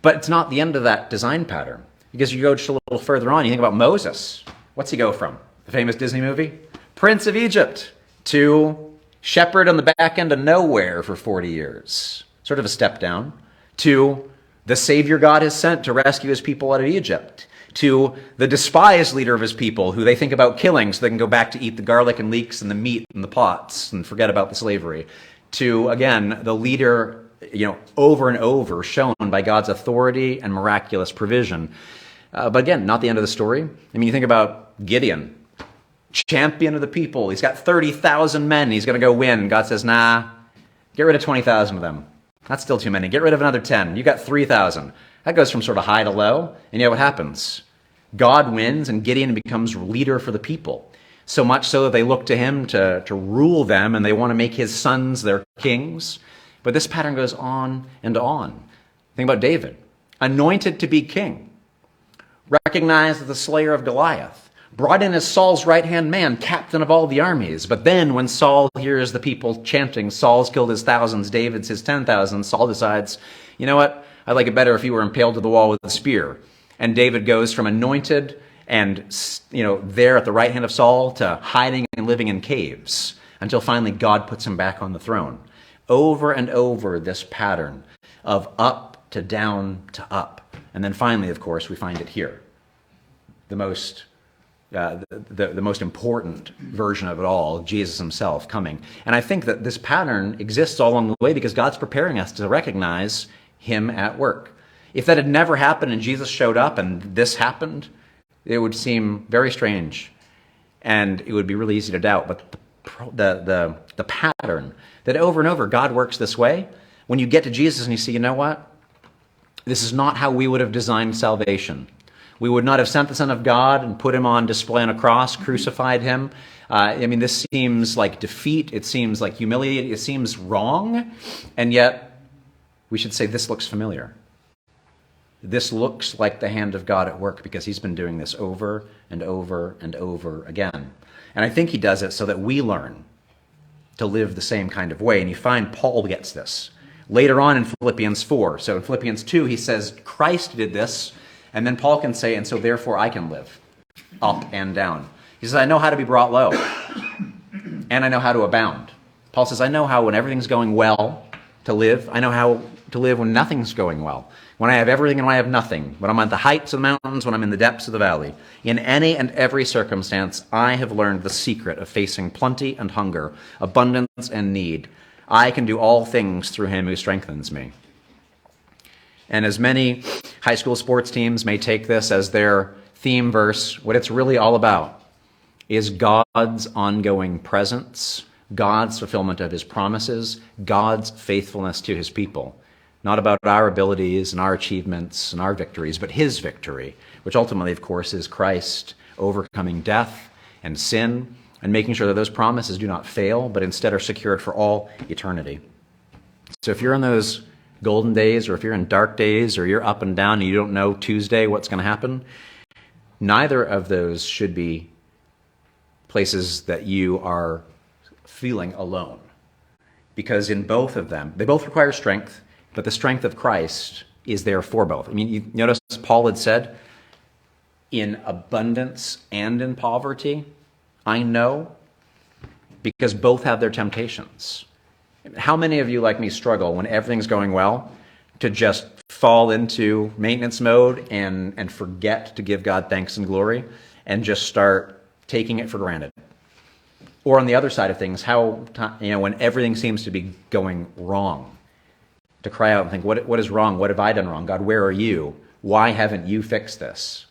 But it's not the end of that design pattern, because you go just a little further on, you think about Moses. What's he go from? The famous Disney movie? Prince of Egypt to shepherd on the back end of nowhere for 40 years. Sort of a step down. To the Savior God has sent to rescue his people out of Egypt. To the despised leader of his people who they think about killing so they can go back to eat the garlic and leeks and the meat and the pots and forget about the slavery. To, again, the leader, over and over shown by God's authority and miraculous provision. But again, not the end of the story. I mean, you think about Gideon, champion of the people. He's got 30,000 men. He's going to go win. God says, nah, get rid of 20,000 of them. That's still too many. Get rid of another 10. You got 3,000. That goes from sort of high to low. And what happens? God wins and Gideon becomes leader for the people. So much so that they look to him to rule them and they want to make his sons their kings. But this pattern goes on and on. Think about David. Anointed to be king. Recognized as the slayer of Goliath. Brought in as Saul's right-hand man, captain of all the armies. But then when Saul hears the people chanting, Saul's killed his thousands, David's his 10,000, Saul decides, you know what? I'd like it better if you were impaled to the wall with a spear. And David goes from anointed and, there at the right hand of Saul to hiding and living in caves until finally God puts him back on the throne. Over and over, this pattern of up to down to up. And then finally, of course, we find it here. The most important version of it all, Jesus himself coming. And I think that this pattern exists all along the way because God's preparing us to recognize him at work. If that had never happened and Jesus showed up and this happened, it would seem very strange and it would be really easy to doubt. But the pattern that over and over God works this way, when you get to Jesus and you see, you know what? This is not how we would have designed salvation. We would not have sent the Son of God and put him on display on a cross, crucified him. This seems like defeat. It seems like humiliating. It seems wrong. And yet, we should say this looks familiar. This looks like the hand of God at work because he's been doing this over and over and over again. And I think he does it so that we learn to live the same kind of way. And you find Paul gets this later on in Philippians 4. So in Philippians 2, he says, Christ did this. And then Paul can say, and so therefore I can live up and down. He says, I know how to be brought low, and I know how to abound. Paul says, I know how when everything's going well to live. I know how to live when nothing's going well. When I have everything and when I have nothing. When I'm on the heights of the mountains, when I'm in the depths of the valley. In any and every circumstance, I have learned the secret of facing plenty and hunger, abundance and need. I can do all things through him who strengthens me. And as many high school sports teams may take this as their theme verse, what it's really all about is God's ongoing presence, God's fulfillment of his promises, God's faithfulness to his people. Not about our abilities and our achievements and our victories, but his victory, which ultimately, of course, is Christ overcoming death and sin and making sure that those promises do not fail, but instead are secured for all eternity. So if you're in those golden days, or if you're in dark days, or you're up and down and you don't know Tuesday what's going to happen, neither of those should be places that you are feeling alone. Because in both of them, they both require strength, but the strength of Christ is there for both. I mean, you notice Paul had said, in abundance and in poverty, I know, because both have their temptations. How many of you, like me, struggle when everything's going well to just fall into maintenance mode and forget to give God thanks and glory and just start taking it for granted? Or on the other side of things, when everything seems to be going wrong, to cry out and think, what is wrong? What have I done wrong? God, where are you? Why haven't you fixed this?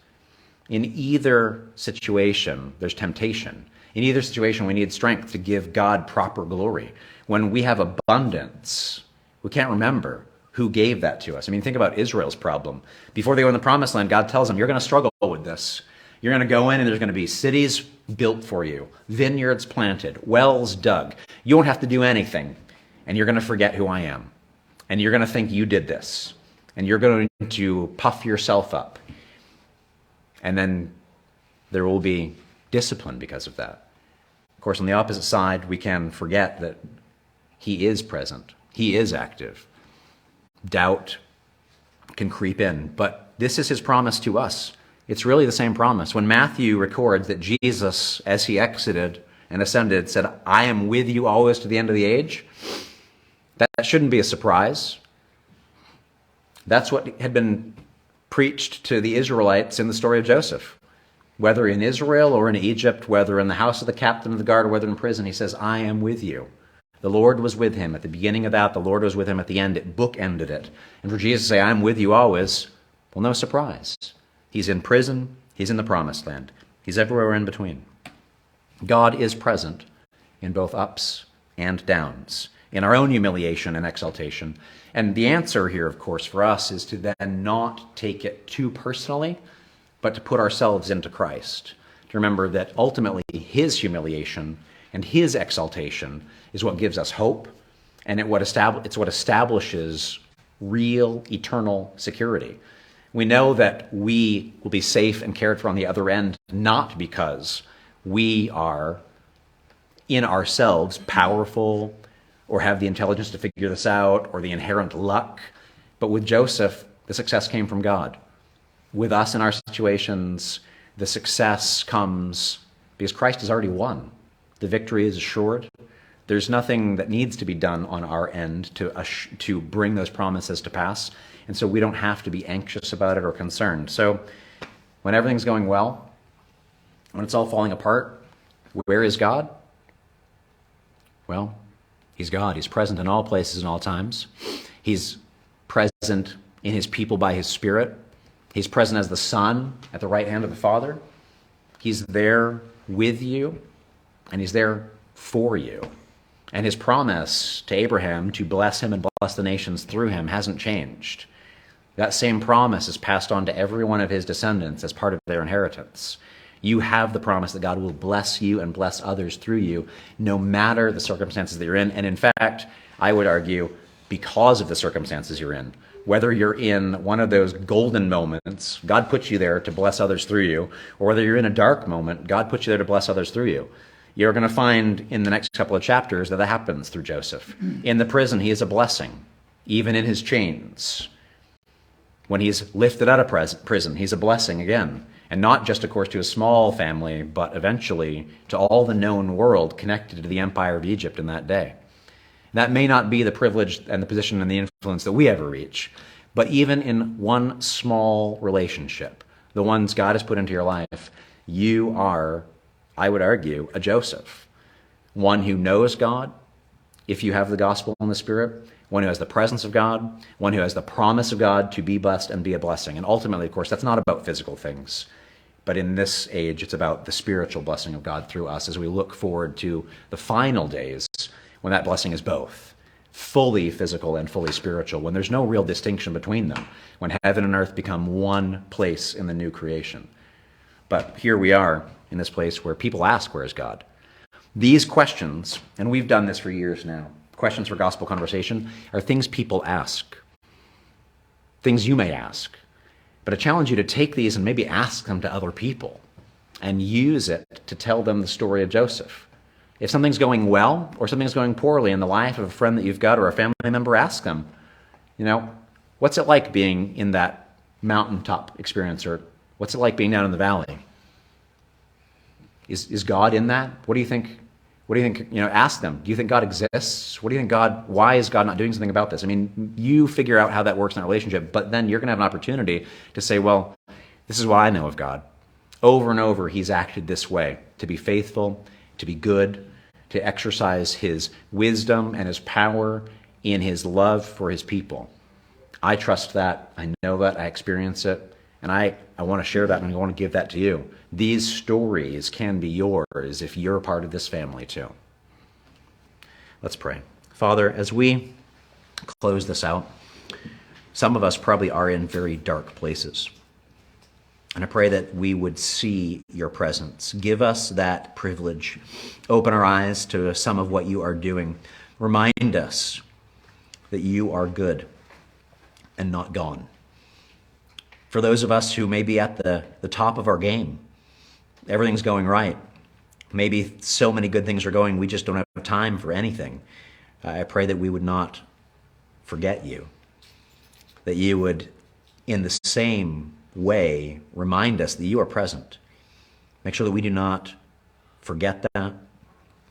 In either situation, there's temptation. In either situation, we need strength to give God proper glory. When we have abundance, we can't remember who gave that to us. I mean, think about Israel's problem. Before they go in the promised land, God tells them, you're going to struggle with this. You're going to go in and there's going to be cities built for you, vineyards planted, wells dug. You won't have to do anything. And you're going to forget who I am. And you're going to think you did this. And you're going to puff yourself up. And then there will be discipline because of that. Of course, on the opposite side, we can forget that he is present. He is active. Doubt can creep in. But this is his promise to us. It's really the same promise. When Matthew records that Jesus, as he exited and ascended, said, I am with you always to the end of the age, that shouldn't be a surprise. That's what had been preached to the Israelites in the story of Joseph. Whether in Israel or in Egypt, whether in the house of the captain of the guard or whether in prison, he says, I am with you. The Lord was with him at the beginning of that. The Lord was with him at the end. It bookended it. And for Jesus to say, I'm with you always, well, no surprise. He's in prison. He's in the promised land. He's everywhere in between. God is present in both ups and downs, in our own humiliation and exaltation. And the answer here, of course, for us is to then not take it too personally, but to put ourselves into Christ. To remember that ultimately his humiliation and his exaltation is what gives us hope, and it's what establishes real, eternal security. We know that we will be safe and cared for on the other end, not because we are in ourselves powerful or have the intelligence to figure this out or the inherent luck, but with Joseph, the success came from God. With us in our situations, the success comes because Christ has already won. The victory is assured. There's nothing that needs to be done on our end to bring those promises to pass. And so we don't have to be anxious about it or concerned. So when everything's going well, when it's all falling apart, where is God? Well, he's God. He's present in all places and all times. He's present in his people by his Spirit. He's present as the Son at the right hand of the Father. He's there with you, and he's there for you. And his promise to Abraham to bless him and bless the nations through him hasn't changed. That same promise is passed on to every one of his descendants as part of their inheritance. You have the promise that God will bless you and bless others through you, no matter the circumstances that you're in. And in fact, I would argue, because of the circumstances you're in, whether you're in one of those golden moments, God puts you there to bless others through you, or whether you're in a dark moment, God puts you there to bless others through you. You're going to find in the next couple of chapters that happens through Joseph. In the prison, he is a blessing, even in his chains. When he's lifted out of prison, he's a blessing again. And not just, of course, to a small family, but eventually to all the known world connected to the empire of Egypt in that day. That may not be the privilege and the position and the influence that we ever reach, but even in one small relationship, the ones God has put into your life, you are, I would argue, a Joseph. One who knows God, if you have the gospel and the Spirit, one who has the presence of God, one who has the promise of God to be blessed and be a blessing. And ultimately, of course, that's not about physical things. But in this age, it's about the spiritual blessing of God through us as we look forward to the final days when that blessing is both fully physical and fully spiritual, when there's no real distinction between them, when heaven and earth become one place in the new creation. But here we are in this place where people ask, where is God? These questions, and we've done this for years now, questions for gospel conversation, are things people ask, things you may ask. But I challenge you to take these and maybe ask them to other people and use it to tell them the story of Joseph. If something's going well or something's going poorly in the life of a friend that you've got or a family member, ask them, what's it like being in that mountaintop experience, or what's it like being down in the valley? Is God in that? What do you think? Ask them. Do you think God exists? What do you think why is God not doing something about this? I mean, you figure out how that works in a relationship, but then you're going to have an opportunity to say, well, this is what I know of God. Over and over, he's acted this way, to be faithful, to be good, to exercise his wisdom and his power in his love for his people. I trust that. I know that. I experience it. And I want to share that, and I want to give that to you. These stories can be yours if you're a part of this family too. Let's pray. Father, as we close this out, some of us probably are in very dark places. And I pray that we would see your presence. Give us that privilege. Open our eyes to some of what you are doing. Remind us that you are good and not gone. For those of us who may be at the top of our game, everything's going right. Maybe so many good things are going, we just don't have time for anything. I pray that we would not forget you, that you would, in the same way, remind us that you are present. Make sure that we do not forget that,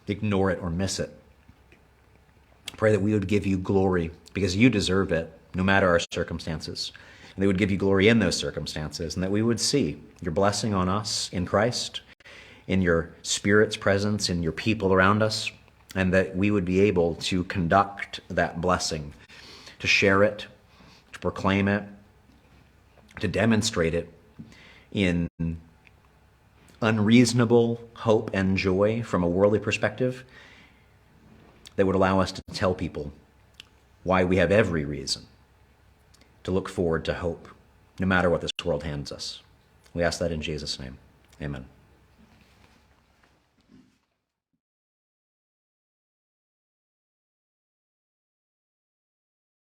ignore it, or miss it. Pray that we would give you glory because you deserve it, no matter our circumstances. And they would give you glory in those circumstances, and that we would see your blessing on us in Christ, in your Spirit's presence, in your people around us, and that we would be able to conduct that blessing, to share it, to proclaim it, to demonstrate it in unreasonable hope and joy from a worldly perspective that would allow us to tell people why we have every reason to look forward to hope, no matter what this world hands us. We ask that in Jesus' name. Amen.